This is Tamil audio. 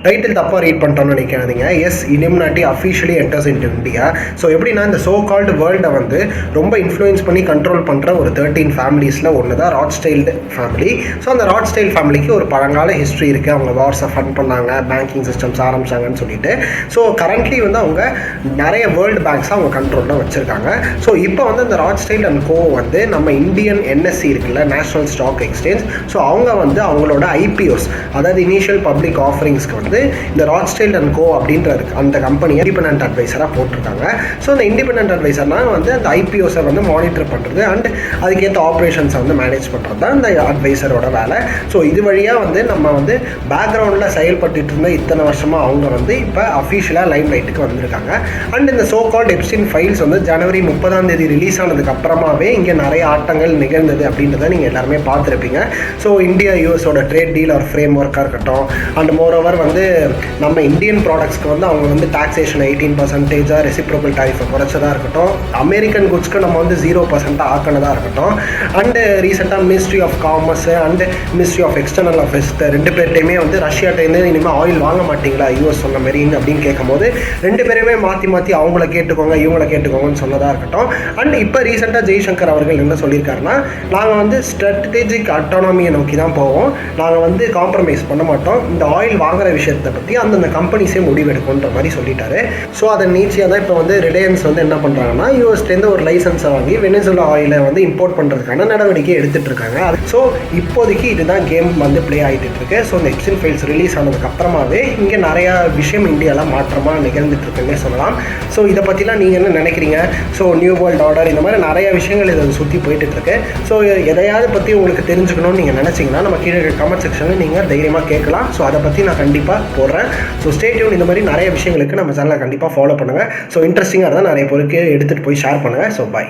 டைட்டில் தப்பாக ரீட் பண்ணிட்டோம்னு நினைக்காதீங்க. Yes, Illuminati officially enters into India. So எப்படின்னா இந்த சோ கால்டு வேர்ல்டை வந்து ரொம்ப இன்ஃப்ளூயன்ஸ் பண்ணி கண்ட்ரோல் பண்ணுற ஒரு 13 ஃபேமிலிஸில் ஒன்று தான் ராத்ஸ்டைல்டு ஃபேமிலி. ஸோ அந்த ராத்ஸ்டைல்டு ஃபேமிலிக்கு ஒரு பழங்கால ஹிஸ்ட்ரி இருக்குது. அவங்க வார்ஸை ஃபண்ட் பண்ணாங்க, பேங்கிங் சிஸ்டம்ஸ் ஆரம்பிச்சாங்கன்னு சொல்லிட்டு. ஸோ கரண்ட்லி வந்து அவங்க நிறைய வேர்ல்டு பேங்க்ஸை அவங்க கண்ட்ரோலில் வச்சுருக்காங்க. ஸோ இப்போ வந்து அந்த ராத்ஸ்டைல்ட் அண்ட் கோ வந்து நம்ம இந்தியன் என்எஸ்சி இருக்குல்ல, நேஷனல் ஸ்டாக் எக்ஸ்சேஞ்ச். ஸோ அவங்க வந்து அவங்களோட ஐபிஓஸ், அதாவது இனிஷியல் பப்ளிக் ஆஃபரிங்ஸ்க்கு வந்து இந்த ராத்ஸ்டைல்ட் அண்ட் கோ அப்படின்ற அந்த கம்பெனியை இண்டிபெண்டன்ட் அட்வைசராக போட்டிருக்காங்க. ஸோ அந்த இண்டிபெண்டன்ட் அட்வைசர்னா வந்து அந்த ஐபிஓஸை வந்து மானிட்டர் பண்ணுறது அண்ட் அதுக்கேற்ற ஆப்ரேஷன்ஸை வந்து மேனேஜ் பண்ணுறது தான் இந்த அட்வைசரோட வேலை. ஸோ இது வழியாக வந்து நம்ம வந்து பேக்ரவுண்டில் செயல்பட்டு இருந்த இத்தனை வருஷமாக அவங்க வந்து இப்போ அஃபிஷியலாக லைம் லைட்டுக்கு வந்திருக்காங்க. அண்ட் இந்த சோ கால்ட் எப்ஸ்டீன் ஃபைல்ஸ் வந்து ஜனவரி 30 ரிலீஸ் ஆனதுக்கு அப்புறமாவே இங்கே நிறைய ஆட்டங்கள் நிகழ்ந்தது அப்படின்றத நீங்கள் எல்லாருமே பார்த்துருப்பீங்க. ஸோ இந்தியா யூஎஸோட ட்ரேட் டீல் ஒரு ஃப்ரேம் ஒர்க்காக இருக்கட்டும், அண்ட் மோரோவர் வந்து நம்ம இந்தியன் ப்ராடக்ட்ஸ்க்கு வந்து அவங்க வந்து டாக்ஸேஷன் 18% ரெசிப்ரோக்கல் டாரிஃபை குறைச்சதாக இருக்கட்டும், அமெரிக்கன் குட்ஸ்க்கு நம்ம வந்து 0% ஆக்கினதாக இருக்கட்டும், அண்டு ரீசெண்டாக ministry of commerce and ministry of external affairs 2 பேர்ட்டையுமே வந்து ரஷ்யாட்டேருந்து இனிமேல் ஆயில் வாங்க மாட்டீங்களா யூஎஸ் சொன்ன மாரி அப்படின்னு கேட்கும்போது 2 பேருமே மாற்றி அவங்கள கேட்டுக்கோங்க இவங்களை கேட்டுக்கோங்கன்னு சொன்னதாக இருக்கட்டும். அண்ட் இப்போ ரீசெண்டாக ஜெய்சங்கர் அவர்கள் என்ன சொல்லியிருக்காருன்னா, நாங்கள் வந்து ஸ்ட்ராட்டஜிக் அட்டானமியை நோக்கி தான் போவோம், நாங்கள் வந்து காம்ப்ரமைஸ் பண்ண மாட்டோம், இந்த ஆயில் வாங்குற விஷயத்தை பற்றி அந்தந்த கம்பெனிஸே முடிவெடுக்கும்ன்ற மாதிரி சொல்லிட்டாரு. ஸோ அதை நீச்சியாக தான் இப்போ வந்து ரிலையன்ஸ் வந்து என்ன பண்ணுறாங்கன்னா, யூஎஸ்லேருந்து ஒரு லைசன்ஸை வாங்கி வெனிசுலா ஆயிலை வந்து இம்போர்ட் பண்ணுறதுக்கான நடவடிக்கை எடுத்துகிட்டு இருக்காங்க. ஸோ இப்போதைக்கு இதுதான் கேம் வந்து ப்ளே ஆகிட்டு இருக்கு. ஸோ இந்த எப்ஸ்டீன் ஃபைல்ஸ் ரிலீஸ் ஆனதுக்கு அப்புறமாவே இங்கே நிறையா விஷயம் இந்தியாவில் மாற்றமாக நிகழ்ந்துட்டு இருக்குன்னே சொல்லலாம். ஸோ இதை பற்றிலாம் நீங்கள் என்ன நினைக்கிறீங்க? ஸோ நியூ வேர்ல்ட் ஆர்டர் இந்த மாதிரி நிறைய விஷயங்கள் இதை சுற்றி போயிட்டு இருக்கு. ஸோ எதையாவது பற்றி உங்களுக்கு தெரிஞ்சுக்கணும்னு நீங்கள் நினச்சிங்கன்னா நம்ம கீழே கமெண்ட் செக்ஷனில் நீங்கள் தைரியமாக கேட்கலாம். ஸோ அதை பற்றி நான் கண்டிப்பாக போடுறேன். So stay tune. இந்த மாதிரி நிறைய விஷயங்களுக்கு நம்ம சேனலை கண்டிப்பாக ஃபாலோ பண்ணுங்கள். ஸோ இன்ட்ரெஸ்டிங்காக இருந்தால் நிறைய பேருக்கு எடுத்துகிட்டு போய் ஷேர் பண்ணுங்கள். So by.